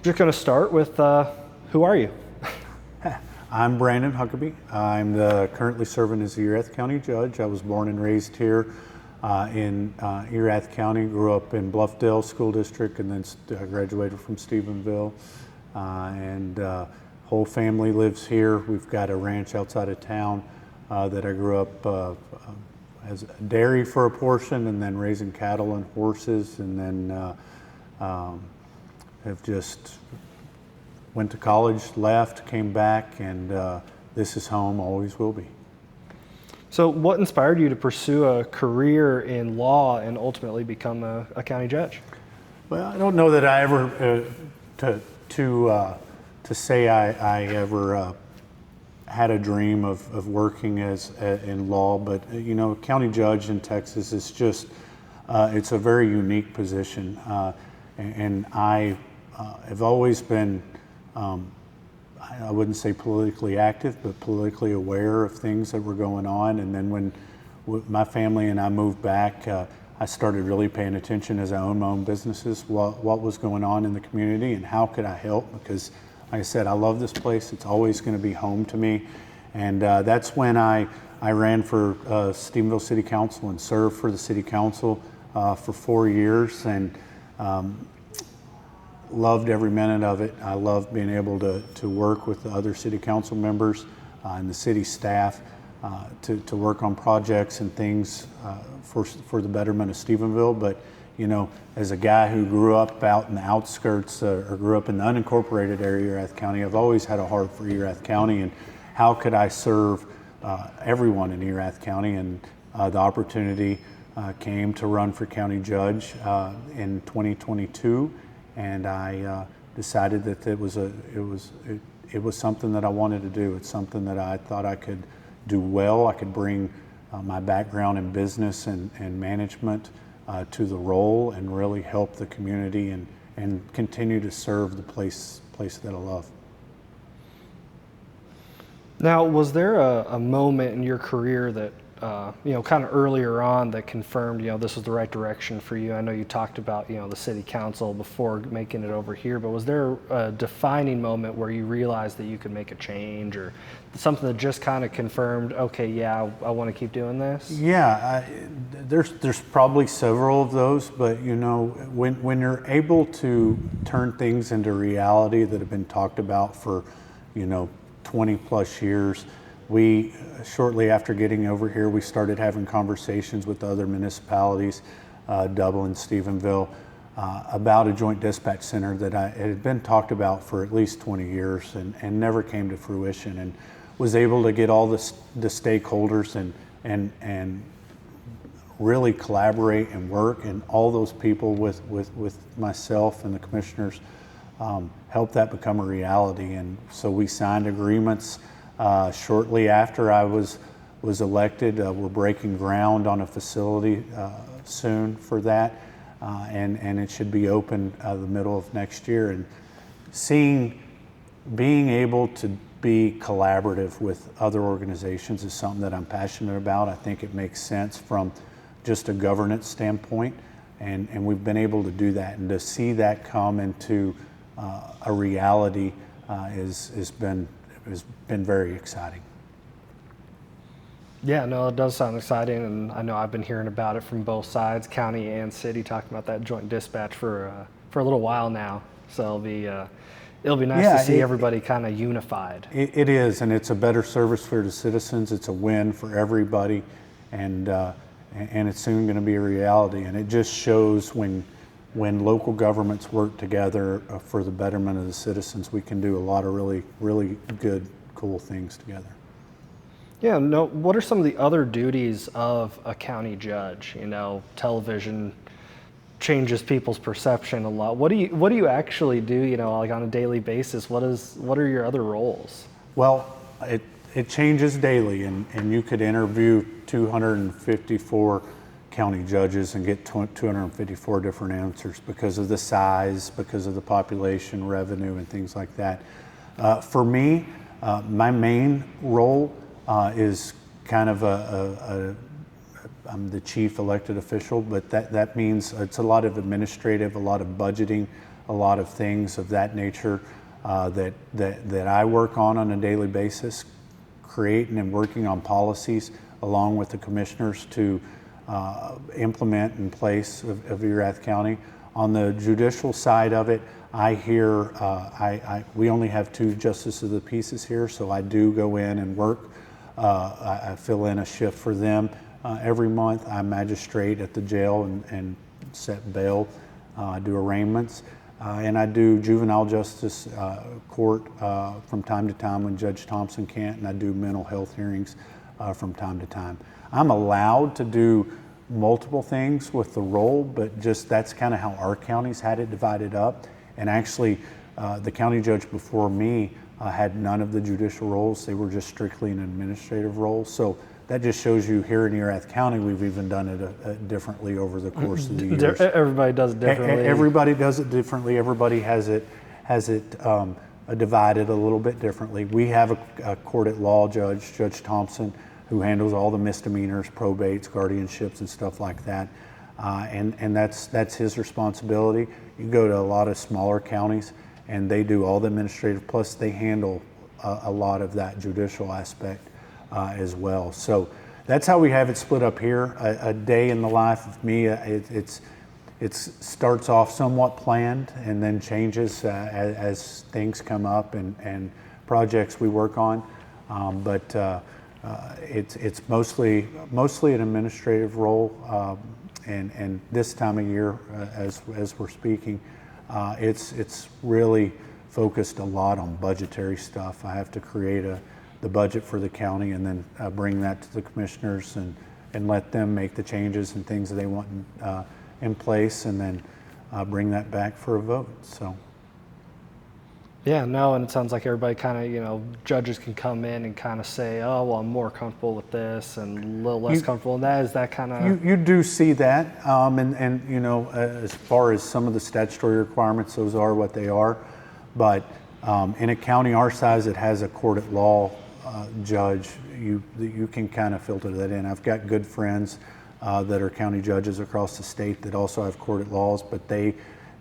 Just going to start with who are you? I'm Brandon Huckabee. I'm currently serving as the Erath County Judge. I was born and raised here in Erath County, grew up in Bluffdale School District, and then graduated from Stephenville. Whole family lives here. We've got a ranch outside of town that I grew up as a dairy for a portion, and then raising cattle and horses, and then have just went to college, left, came back, and this is home, always will be. So what inspired you to pursue a career in law and ultimately become a county judge? Well, I don't know that I ever, to say I ever had a dream of working in law, but you know, county judge in Texas is just, it's a very unique position. And I have always been, I wouldn't say politically active, but politically aware of things that were going on. And then when my family and I moved back, I started really paying attention as I owned my own businesses, what was going on in the community and how could I help? Because like I said, I love this place. It's always going to be home to me. And that's when I ran for Stephenville City Council and served for the City Council for 4 years, and loved every minute of it. I loved being able to work with the other City Council members and the city staff to work on projects and things for the betterment of Stephenville. But you know, as a guy who grew up out in the outskirts or grew up in the unincorporated area of Erath County, I've always had a heart for Erath County and how could I serve everyone in Erath County. And the opportunity came to run for county judge in 2022, and I decided that it was something that I wanted to do. It's something that I thought I could do well. I could bring my background in business and management to the role and really help the community and continue to serve the place that I love. Now, was there a moment in your career that, kind of earlier on that confirmed, this was the right direction for you? I know you talked about, the city council before making it over here, but was there a defining moment where you realized that you could make a change or something that just kind of confirmed, okay, yeah, I want to keep doing this? Yeah, there's probably several of those, but when you're able to turn things into reality that have been talked about for, 20 plus years, we, shortly after getting over here, we started having conversations with other municipalities, Dublin, Stephenville, about a joint dispatch center that it had been talked about for at least 20 years and never came to fruition, and was able to get all the stakeholders and really collaborate and work, and all those people with myself and the commissioners help that become a reality. And so we signed agreements shortly after I was elected. We're breaking ground on a facility soon for that, and it should be open the middle of next year. And being able to be collaborative with other organizations is something that I'm passionate about. I think it makes sense from just a governance standpoint, and we've been able to do that, and to see that come into a reality has been very exciting. Yeah, no, it does sound exciting, and I know I've been hearing about it from both sides, county and city, talking about that joint dispatch for a little while now. So it'll be nice to see everybody kind of unified. It is, and it's a better service for the citizens. It's a win for everybody, and it's soon going to be a reality. And it just shows when local governments work together for the betterment of the citizens, we can do a lot of really, really good, cool things together. Yeah, no, what are some of the other duties of a county judge? Television changes people's perception a lot. What do you actually do, like on a daily basis? What are your other roles? Well, it changes daily, and you could interview 254 county judges and get 254 different answers because of the size, because of the population, revenue, and things like that. For me, my main role is kind of I'm the chief elected official, but that means it's a lot of administrative, a lot of budgeting, a lot of things of that nature that I work on a daily basis, creating and working on policies along with the commissioners to implement in place of Erath County. On the judicial side of it, I hear we only have 2 justices of the peace here, so I do go in and work. I fill in a shift for them every month. I magistrate at the jail and set bail, do arraignments, and I do juvenile justice court from time to time when Judge Thompson can't, and I do mental health hearings from time to time. I'm allowed to do multiple things with the role, but just that's kind of how our counties had it divided up. And actually, the county judge before me had none of the judicial roles. They were just strictly an administrative role. So that just shows you here in Erath County, we've even done it differently over the course of the years. Everybody does it differently. Everybody does it differently. Everybody has it divided a little bit differently. We have a court at law judge, Judge Thompson, who handles all the misdemeanors, probates, guardianships, and stuff like that. And that's his responsibility. You go to a lot of smaller counties, and they do all the administrative, plus they handle a lot of that judicial aspect as well. So that's how we have it split up here. A day in the life of me, it starts off somewhat planned and then changes as things come up and projects we work on. But it's mostly an administrative role, and this time of year, as we're speaking, it's really focused a lot on budgetary stuff. I have to create the budget for the county and then bring that to the commissioners and let them make the changes and things that they want in place, and then bring that back for a vote. So. Yeah, no, and it sounds like everybody kind of, judges can come in and kind of say, oh, well, I'm more comfortable with this and a little less comfortable in that. Is that kind of... You do see that, and as far as some of the statutory requirements, those are what they are. But in a county our size that has a court at law judge, you can kind of filter that in. I've got good friends that are county judges across the state that also have court at laws, but they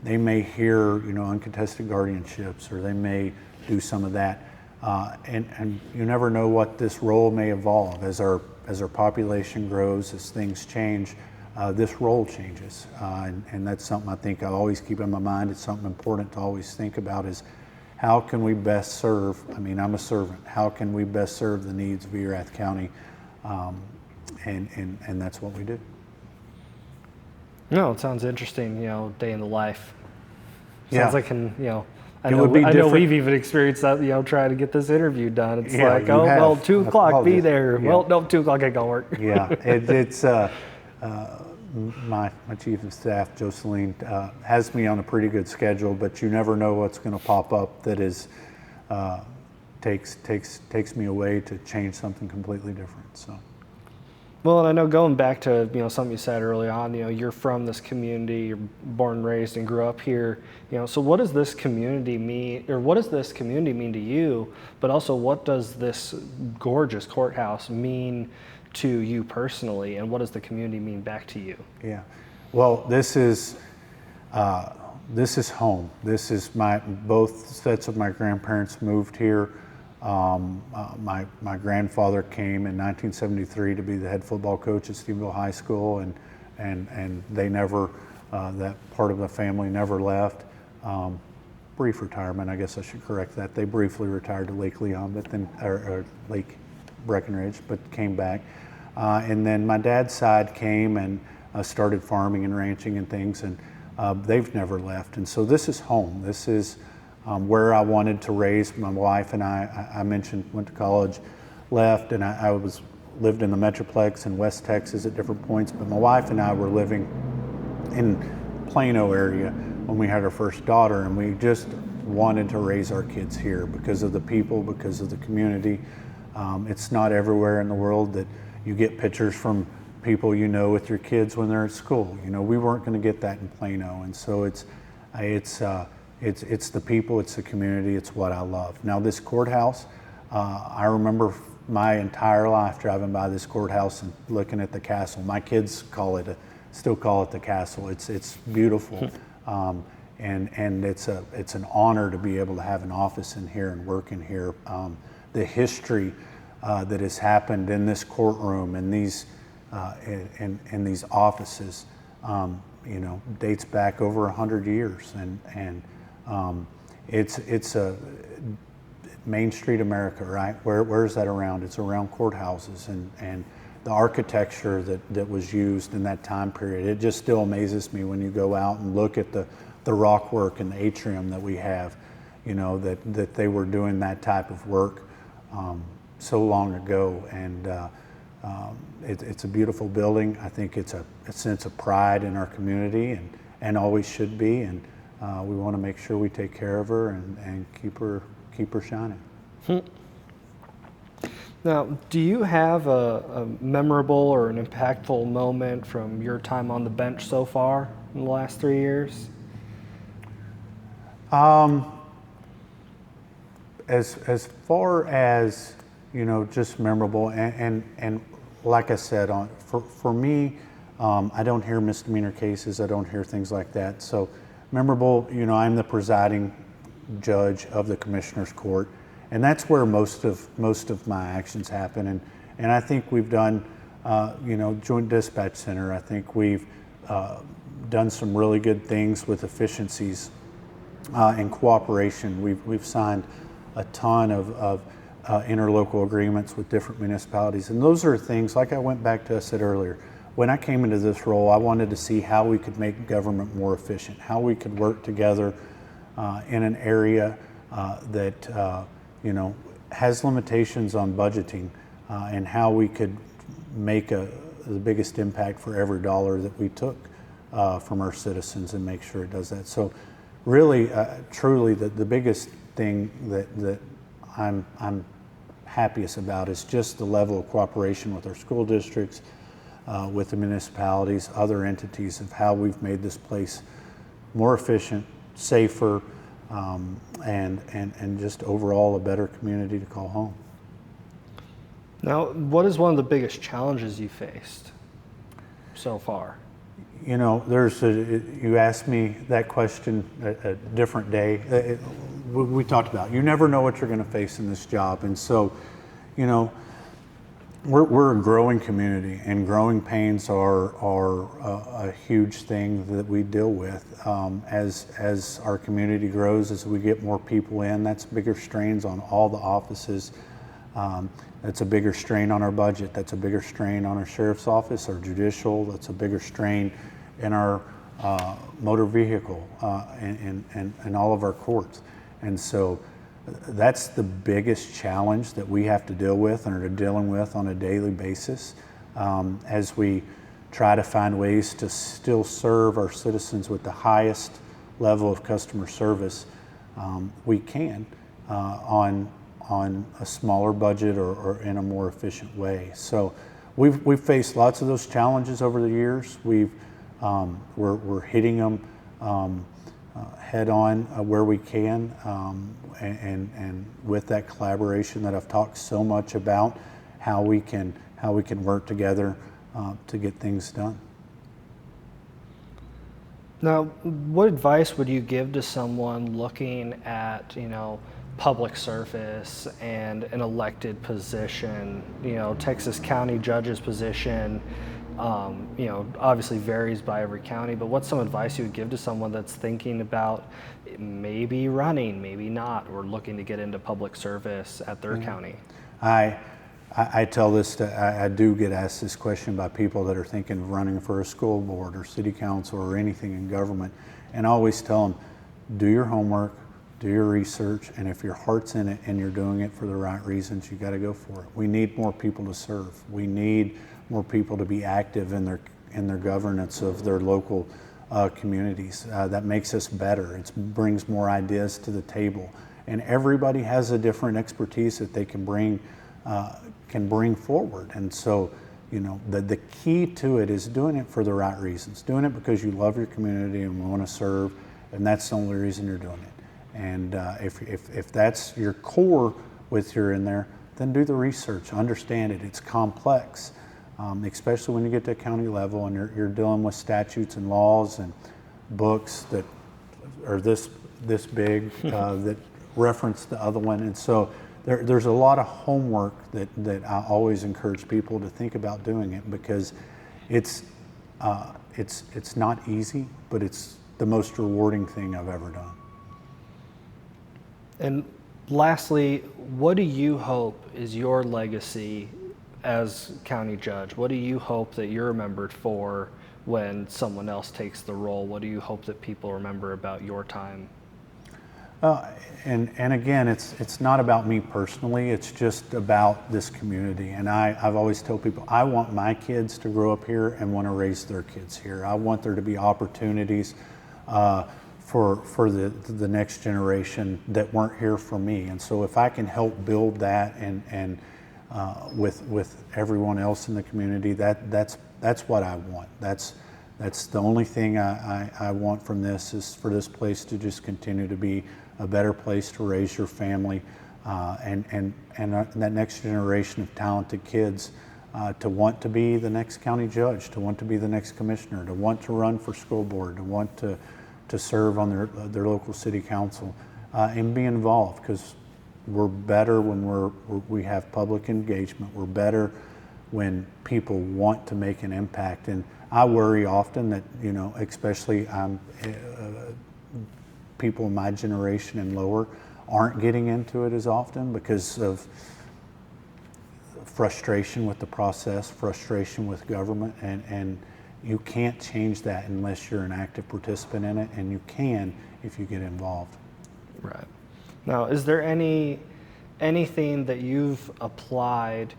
may hear, uncontested guardianships, or they may do some of that. And you never know what this role may evolve. As our population grows, as things change, this role changes. And that's something I think I always keep in my mind. It's something important to always think about is how can we best serve, I'm a servant, how can we best serve the needs of Erath County? And that's what we do. No, it sounds interesting, day in the life. Yeah. Sounds like, I know we've even experienced that, trying to get this interview done. It's like, oh, well, 2 o'clock, be there. Yeah. Well, no, 2 o'clock ain't gonna work. Yeah, it's my chief of staff, Jocelyn, has me on a pretty good schedule, but you never know what's gonna pop up that is, takes me away to change something completely different, so. Well, and I know going back to something you said early on, you're from this community, you're born and raised and grew up here, so what does this community mean, or what does this community mean to you, but also what does this gorgeous courthouse mean to you personally, and what does the community mean back to you? Yeah, well, this is home. This is both sets of my grandparents moved here. My grandfather came in 1973 to be the head football coach at Stephenville High School, and they never, that part of the family never left. Brief retirement, I guess I should correct that. They briefly retired to Lake Leon, but then, or Lake Breckenridge, but came back. And then my dad's side came and started farming and ranching and things, and they've never left. And so this is home. This is where I wanted to raise my wife and I mentioned went to college, left, and I lived in the Metroplex in West Texas at different points, but my wife and I were living in Plano area when we had our first daughter, and we just wanted to raise our kids here because of the people, because of the community. It's not everywhere in the world that you get pictures from people with your kids when they're at school. We weren't going to get that in Plano, and so it's the people, it's the community, it's what I love. Now this courthouse, I remember my entire life driving by this courthouse and looking at the castle. My kids still call it the castle. It's beautiful. and it's an honor to be able to have an office in here and work in here. The history that has happened in this courtroom and these these offices, dates back over 100 years, and it's a Main Street America, right? Where's that around? It's around courthouses and the architecture that was used in that time period. It just still amazes me when you go out and look at the rock work and the atrium that we have, that they were doing that type of work so long ago. And it's a beautiful building. I think it's a sense of pride in our community and always should be. And we want to make sure we take care of her and keep her shining. Now, do you have a memorable or an impactful moment from your time on the bench so far in the last 3 years? As far as, just memorable, and like I said, for me, I don't hear misdemeanor cases. I don't hear things like that. So memorable, I'm the presiding judge of the Commissioner's Court, and that's where most of my actions happen. And I think we've done, Joint Dispatch Center. I think we've done some really good things with efficiencies and cooperation. We've signed a ton of interlocal agreements with different municipalities, and those are things, like I went back to, I said earlier, when I came into this role, I wanted to see how we could make government more efficient, how we could work together in an area that has limitations on budgeting, and how we could make the biggest impact for every dollar that we took from our citizens and make sure it does that. So really, truly, the biggest thing that I'm happiest about is just the level of cooperation with our school districts, with the municipalities, other entities, of how we've made this place more efficient, safer, and just overall a better community to call home. Now, what is one of the biggest challenges you faced so far? You asked me that question a different day. We talked about, you never know what you're going to face in this job. And so, we're a growing community, and growing pains are a huge thing that we deal with. As our community grows, as we get more people in, that's bigger strains on all the offices. That's a bigger strain on our budget. That's a bigger strain on our sheriff's office, our judicial. That's a bigger strain in our motor vehicle and all of our courts. And so that's the biggest challenge that we have to deal with and are dealing with on a daily basis, as we try to find ways to still serve our citizens with the highest level of customer service we can on a smaller budget or in a more efficient way. So we've faced lots of those challenges over the years. We're hitting them head on where we can, and with that collaboration that I've talked so much about, how we can work together to get things done. Now, what advice would you give to someone looking at, public service and an elected position? Texas County Judge's position, obviously varies by every county, but what's some advice you would give to someone that's thinking about maybe running, maybe not, or looking to get into public service at their county? I tell this, I do get asked this question by people that are thinking of running for a school board or city council or anything in government, and I always tell them, do your homework, do your research, and if your heart's in it and you're doing it for the right reasons, you got to go for it. We need more people to serve. We need more people to be active in their governance of their local communities. That makes us better. It brings more ideas to the table, and everybody has a different expertise that they can bring forward. And so, the key to it is doing it for the right reasons, doing it because you love your community and want to serve, and that's the only reason you're doing it. And if that's your core with you're in there, then do the research, understand it. It's complex. Especially when you get to county level and you're dealing with statutes and laws and books that or this big that reference the other one. And so there's a lot of homework that I always encourage people to think about doing it, because it's not easy, but it's the most rewarding thing I've ever done. And lastly, what do you hope is your legacy as county judge? What do you hope that you're remembered for when someone else takes the role? What do you hope that people remember about your time? And again, it's not about me personally, it's just about this community. And I've always told people, I want my kids to grow up here and want to raise their kids here. I want there to be opportunities for the next generation that weren't here for me. And so if I can help build that and with everyone else in the community, that's what I want. That's the only thing I want from this, is for this place to just continue to be a better place to raise your family, and that next generation of talented kids to want to be the next county judge, to want to be the next commissioner, to want to run for school board, to want to serve on their local city council, and be involved, because we're better when we have public engagement. We're better when people want to make an impact. And I worry often that, especially people in my generation and lower aren't getting into it as often because of frustration with the process, frustration with government, and you can't change that unless you're an active participant in it, and you can if you get involved. Right. Now, is there anything that you've applied,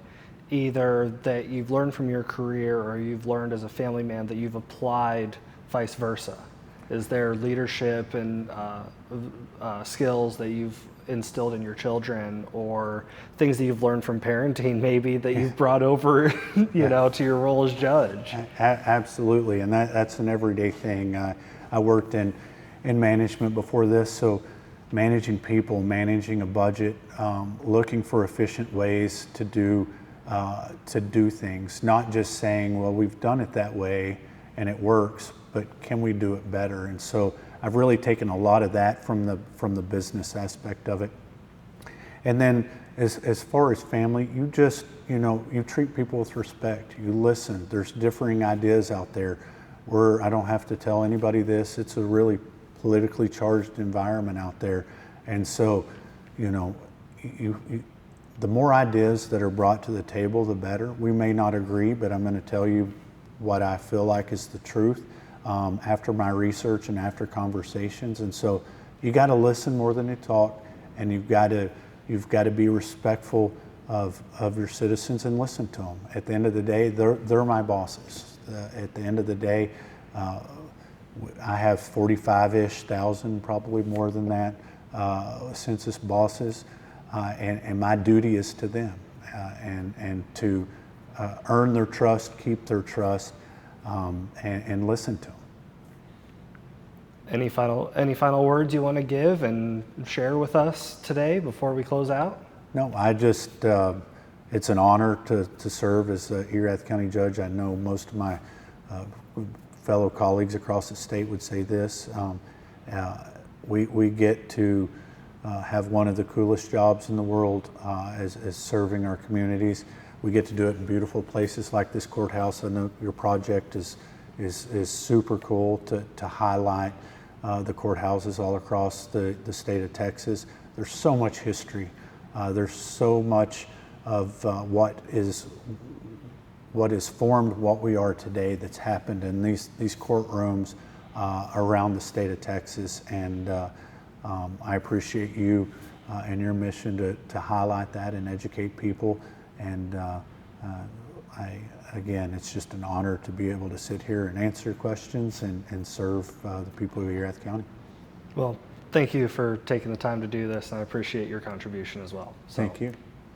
either that you've learned from your career or you've learned as a family man, that you've applied vice versa? Is there leadership and skills that you've instilled in your children, or things that you've learned from parenting maybe that you've brought over to your role as judge? Absolutely, and that's an everyday thing. I worked in management before this, so managing people, managing a budget, looking for efficient ways to do things, not just saying, well, we've done it that way and it works, but can we do it better? And so I've really taken a lot of that from the business aspect of it. And then as far as family, you just, you treat people with respect. You listen. There's differing ideas out there. I don't have to tell anybody this. It's a really politically charged environment out there. And so, the more ideas that are brought to the table, the better. We may not agree, but I'm going to tell you what I feel like is the truth after my research and after conversations. And so you got to listen more than you talk, and you've got to be respectful of your citizens and listen to them. At the end of the day, they're my bosses. At the end of the day, I have 45-ish thousand, probably more than that, census bosses, and my duty is to them, and to earn their trust, keep their trust, and listen to them. Any final words you want to give and share with us today before we close out? No, I just, it's an honor to serve as the Erath County Judge. I know most of my fellow colleagues across the state would say this. We get to have one of the coolest jobs in the world as serving our communities. We get to do it in beautiful places like this courthouse. I know your project is super cool to highlight the courthouses all across the state of Texas. There's so much history. There's so much of what is formed what we are today that's happened in these courtrooms around the state of Texas. And I appreciate you and your mission to highlight that and educate people. And again, it's just an honor to be able to sit here and answer questions and serve the people of Erath County. Well, thank you for taking the time to do this, and I appreciate your contribution as well. Thank you.